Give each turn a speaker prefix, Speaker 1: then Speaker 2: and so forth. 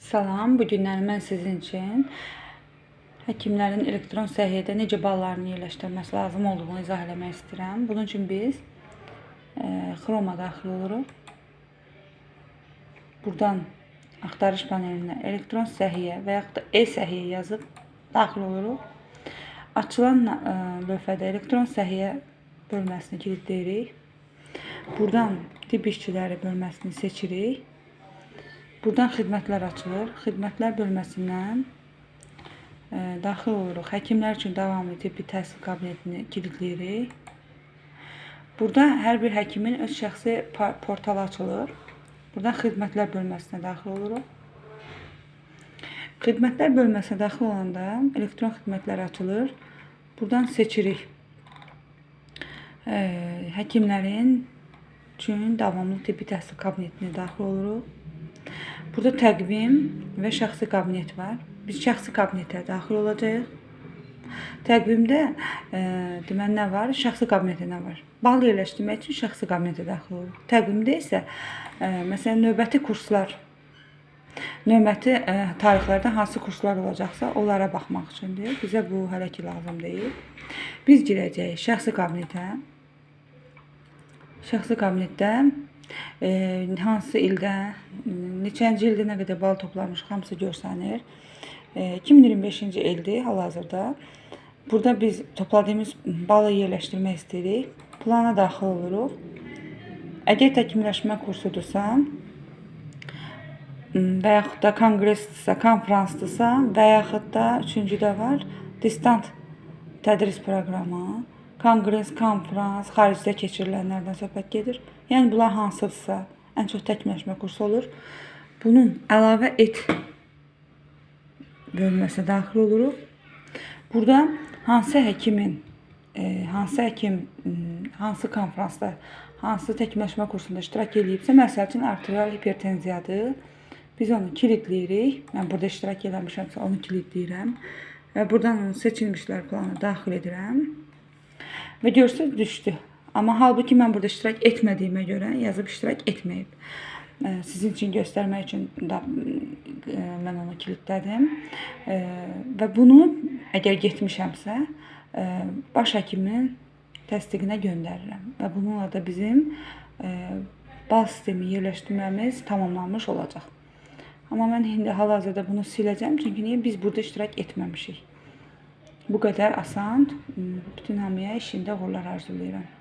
Speaker 1: Salam, bu günlər mən sizin üçün həkimlərin elektron səhiyyədə necə ballarını yerləşdirməsi lazım olduğunu izah eləmək istəyirəm. Bunun üçün biz Chroma daxil oluruq. Buradan axtarış panelinə elektron səhiyyə və yaxud da e-səhiyyə yazıb daxil oluruq. Açılan lövhədə elektron səhiyyə bölməsini kilitləyirik. Buradan tibb işçiləri bölməsini seçirik. Buradan xidmətlər açılır. Xidmətlər bölməsindən daxil oluruq. Həkimlər üçün davamlı tibbi təhsil kabinetini kilitləyirik. Burada hər bir həkimin öz şəxsi portalı açılır. Buradan xidmətlər bölməsinə daxil oluruq. Xidmətlər bölməsinə daxil olanda elektron xidmətlər açılır. Buradan seçirik. Həkimlərin üçün davamlı tibbi təhsil kabinetinə daxil oluruq. Burada təqvim və şəxsi kabinet var. Biz şəxsi kabinetə daxil olacağıq. Təqvimdə deməli nə var? Şəxsi kabinetə nə var? Bal yerləşdirmək üçün şəxsi kabinetə daxil oluruq. Təqvimdə isə məsələn növbəti kurslar, növbəti tarixlərdə hansı kurslar olacaqsa onlara baxmaq üçündür. Bizə bu hələ ki lazım deyil. Biz girəcəyik şəxsi kabinetə. Şəxsi kabinetdə hansı ildə, neçənci ildə nə qədər bal toplamışıq, hamısı görsənir. 2025-ci ildir hal-hazırda. Burada biz topladığımız balı yerləşdirmək istəyirik. Plana daxil oluruq. Əgər təkmilləşmə kursudursa və yaxud da konqresdirsə, konfransdırsa və yaxud da üçüncüdə var, distant tədris proqramı, konqres, konfrans, xaricdə keçirilənlərdən söhbət gedir. Yəni bunlar hansıdırsa, ən çox təkmilləşmə kursu olur. Bunun əlavə et bölməsinə daxil oluruq. Burada hansı həkim hansı konfransda, hansı təkmilləşmə kursunda iştirak edibsə, məsəl üçün arterial hipertenziyadır. Biz onu kilitləyirik. Mən burada iştirak eləmişəmsə onu kilitləyirəm və buradan onu seçilmişlər planına daxil edirəm. Və görürsünüz düşdü. Amma halbuki mən burada iştirak etmədiyimə görə yazıb iştirak etməyib. Sizin üçün göstərmək üçün da mən onu kilitlədim. Və bunu əgər getmişəmsə baş həkimin təsdiqinə göndərirəm. Və bununla da bizim bal sistemi yerləşdirməmiz tamamlanmış olacaq. Amma mən indi hal-hazırda bunu siləcəm. Çünki niyə? Biz burada iştirak etməmişik. Bu qədər asan. Bütün hamıya işində uğurlar arzulayıram.